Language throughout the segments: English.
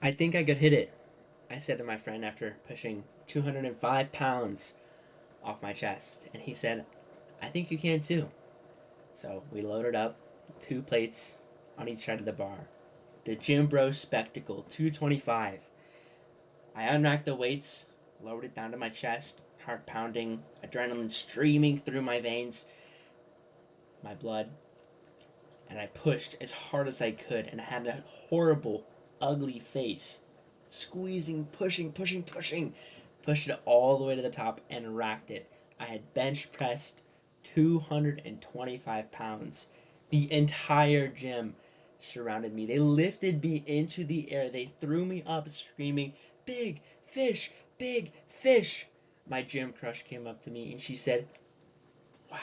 I think I could hit it, I said to my friend after pushing 205 pounds off my chest. And he said, I think you can too. So we loaded up 2 plates on each side of the bar. The Gym Bro Spectacle 225. I unracked the weights, lowered it down to my chest, heart pounding, adrenaline streaming through my veins, my blood, and I pushed as hard as I could and I had a horrible, ugly face. Squeezing, pushing, pushing, pushing. Pushed it all the way to the top and racked it. I had bench pressed 225 pounds. The entire gym surrounded me. They lifted me into the air. They threw me up screaming, Big fish, big fish. My gym crush came up to me and she said, Wow,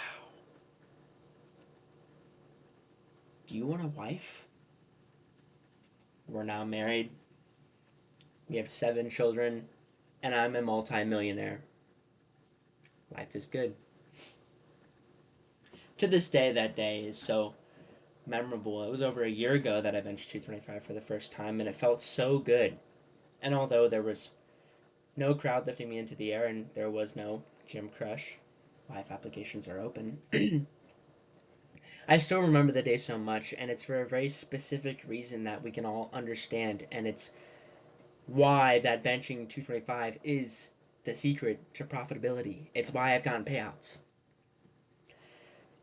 do you want a wife? We're now married. We have 7 children, and I'm a multimillionaire. Life is good. To this day, that day is so memorable. It was over a year ago that I benched 225 for the first time, and it felt so good. And although there was no crowd lifting me into the air and there was no gym crush, life applications are open, I still remember the day so much, and it's for a very specific reason that we can all understand, and it's why that benching 225 is the secret to profitability. It's why I've gotten payouts.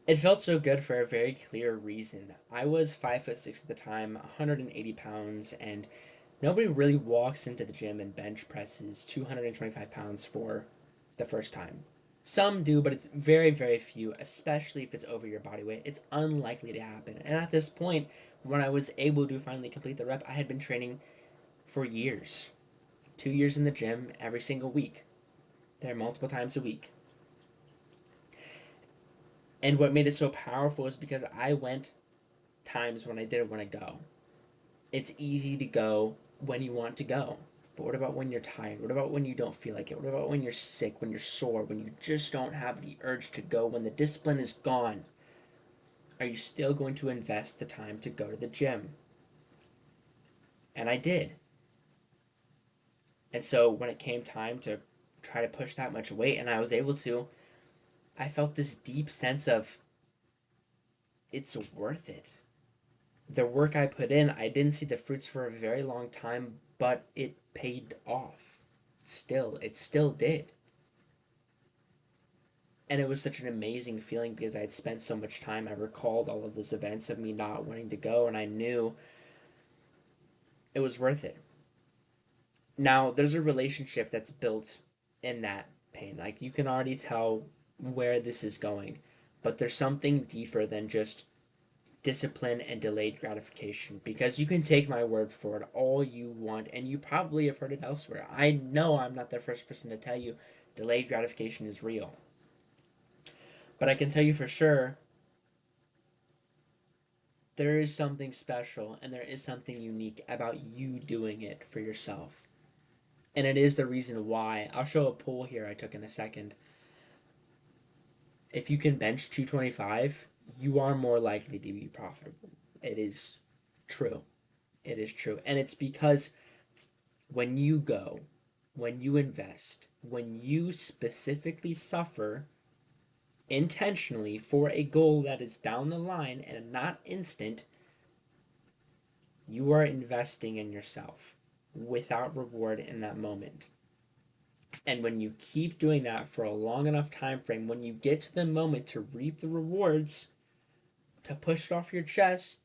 It felt so good for a very clear reason. I was 5'6" at the time, 180 pounds, and nobody really walks into the gym and bench presses 225 pounds for the first time. Some do, but it's very, very few, especially if it's over your body weight. It's unlikely to happen. And at this point, when I was able to finally complete the rep, I had been training for years. 2 years in the gym every single week. There multiple times a week. And what made it so powerful is because I went times when I didn't want to go. It's easy to go when you want to go. But what about when you're tired? What about when you don't feel like it? What about when you're sick, when you're sore, when you just don't have the urge to go, when the discipline is gone? Are you still going to invest the time to go to the gym? And I did. And so when it came time to try to push that much weight and I was able to, I felt this deep sense of it's worth it. The work I put in, I didn't see the fruits for a very long time, but it paid off. It still did. And it was such an amazing feeling because I had spent so much time. I recalled all of those events of me not wanting to go, and I knew it was worth it. Now, there's a relationship that's built in that pain. Like, you can already tell where this is going, but there's something deeper than just discipline and delayed gratification, because you can take my word for it all you want, and you probably have heard it elsewhere. I know I'm not the first person to tell you delayed gratification is real, but I can tell you for sure there is something special and there is something unique about you doing it for yourself. And it is the reason why I'll show a poll here I took in a second. If you can bench 225, you are more likely to be profitable. It is true. It is true. And it's because when you go, when you invest, when you specifically suffer intentionally for a goal that is down the line and not instant, you are investing in yourself without reward in that moment. And when you keep doing that for a long enough time frame, when you get to the moment to reap the rewards, to push it off your chest,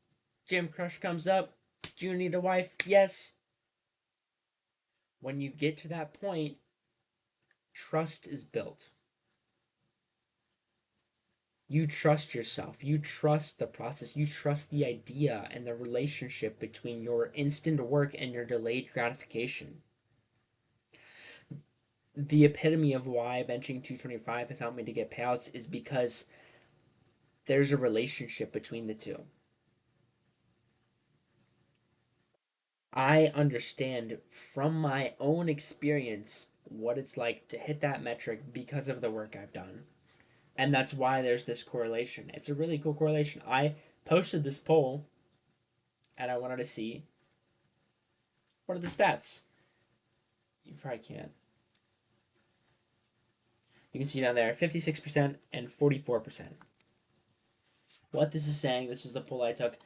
Gym Crush comes up. Do you need a wife? Yes. When you get to that point, trust is built. You trust yourself. You trust the process. You trust the idea and the relationship between your instant work and your delayed gratification. The epitome of why benching 225 has helped me to get payouts is because there's a relationship between the two. I understand from my own experience what it's like to hit that metric because of the work I've done. And that's why there's this correlation. It's a really cool correlation. I posted this poll and I wanted to see What are the stats? You probably can't. You can see down there 56% and 44%. What this is saying, this is the poll I took.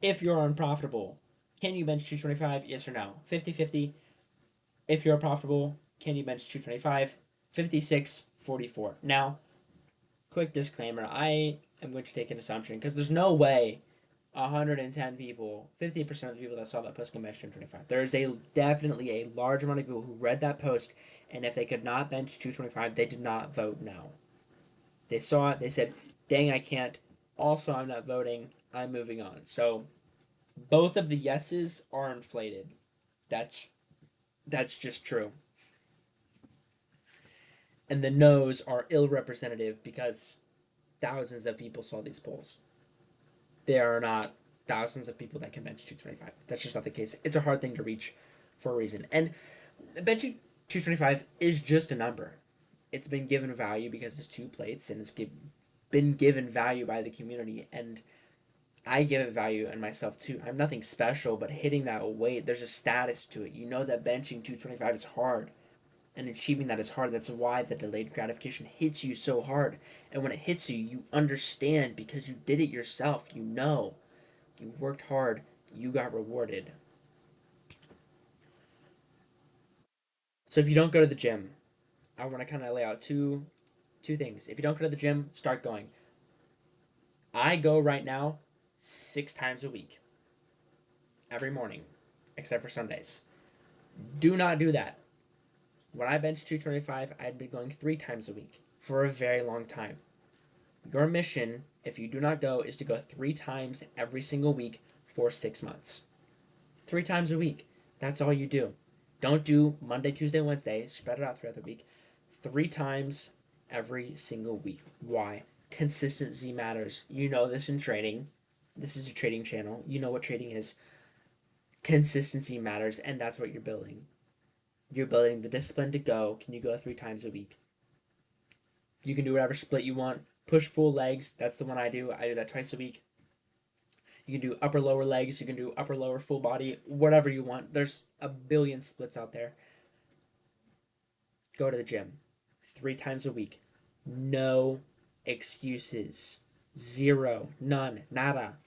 If you're unprofitable, can you bench 225? Yes or no? 50-50. If you're profitable, can you bench 225? 56-44. Now, quick disclaimer, I am going to take an assumption because there's no way 110 people, 50% of the people that saw that post can bench 225. There is definitely a large amount of people who read that post, and if they could not bench 225, they did not vote no. They saw it, they said, dang, I can't. Also, I'm not voting. I'm moving on. So, both of the yeses are inflated. That's just true. And the no's are ill representative because thousands of people saw these polls. There are not thousands of people that can bench 225. That's just not the case. It's a hard thing to reach for a reason. And benching 225 is just a number. It's been given value because it's two plates, and been given value by the community. And I give it value in myself too. I'm nothing special, but hitting that weight, there's a status to it. You know that benching 225 is hard, and achieving that is hard. That's why the delayed gratification hits you so hard. And when it hits you, you understand because you did it yourself. You know, you worked hard, you got rewarded. So if you don't go to the gym, I want to kind of lay out two things. If you don't go to the gym, start going. I go right now 6 times a week, every morning, except for Sundays. Do not do that. When I bench 225, I'd been going 3 times a week for a very long time. Your mission, if you do not go, is to go 3 times every single week for 6 months. 3 times a week. That's all you do. Don't do Monday, Tuesday, Wednesday. Spread it out throughout the week. 3 times every single week. Why? Consistency matters. You know this in trading. This is a trading channel. You know what trading is. Consistency matters, and that's what you're building. You're building the discipline to go. Can you go 3 times a week? You can do whatever split you want. Push pull legs. That's the one I do. I do that twice a week. You can do upper lower legs. You can do upper lower full body. Whatever you want. There's a billion splits out there. Go to the gym 3 times a week. No excuses. Zero. None. Nada.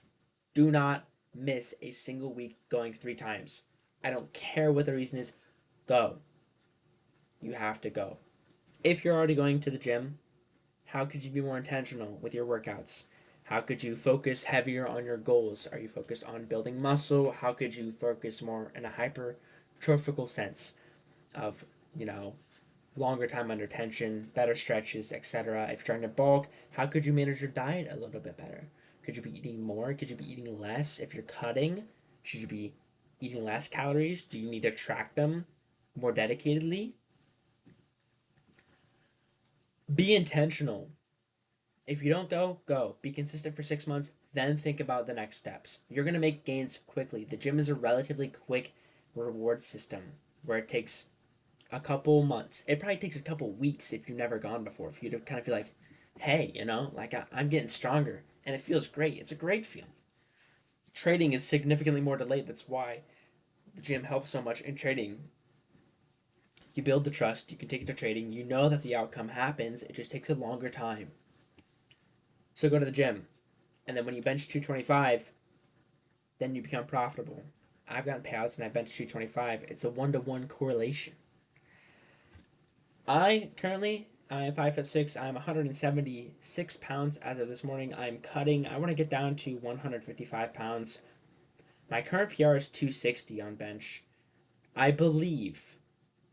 Do not miss a single week going 3 times. I don't care what the reason is. Go. You have to go. If you're already going to the gym, how could you be more intentional with your workouts? How could you focus heavier on your goals? Are you focused on building muscle? How could you focus more in a hypertrophical sense of, longer time under tension, better stretches, etc.? If you're trying to bulk, how could you manage your diet a little bit better? Could you be eating more? Could you be eating less? If you're cutting, should you be eating less calories? Do you need to track them more dedicatedly? Be intentional. If you don't go, go. Be consistent for 6 months, then think about the next steps. You're going to make gains quickly. The gym is a relatively quick reward system where it takes a couple months. It probably takes a couple weeks if you've never gone before, for you to kind of feel like, hey, I'm getting stronger. And it feels great. It's a great feeling. Trading is significantly more delayed. That's why the gym helps so much in trading. You build the trust. You can take it to trading. You know that the outcome happens. It just takes a longer time. So go to the gym. And then when you bench 225, then you become profitable. I've gotten payouts and I bench 225. It's a 1-to-1 correlation. I'm 5'6". I'm 176 pounds as of this morning. I'm cutting. I want to get down to 155 pounds. My current PR is 260 on bench. I believe,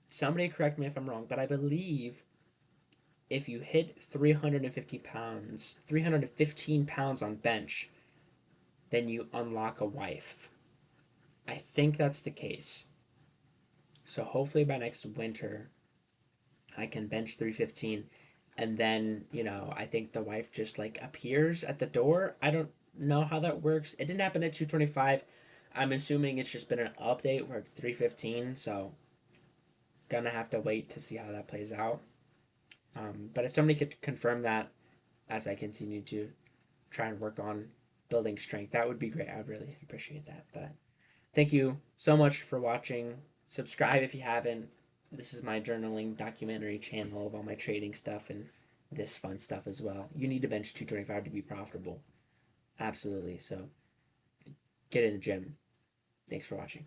somebody correct me if I'm wrong, but I believe if you hit 350 pounds, 315 pounds on bench, then you unlock a wife. I think that's the case. So hopefully by next winter, I can bench 315, and then I think the wife just appears at the door. I don't know how that works. It didn't happen at 225. I'm assuming it's just been an update where it's 315. So gonna have to wait to see how that plays out. But if somebody could confirm that as I continue to try and work on building strength, that would be great. I would really appreciate that. But thank you so much for watching. Subscribe if you haven't. This is my journaling documentary channel of all my trading stuff and this fun stuff as well. You need to bench 225 to be profitable. Absolutely. So get in the gym. Thanks for watching.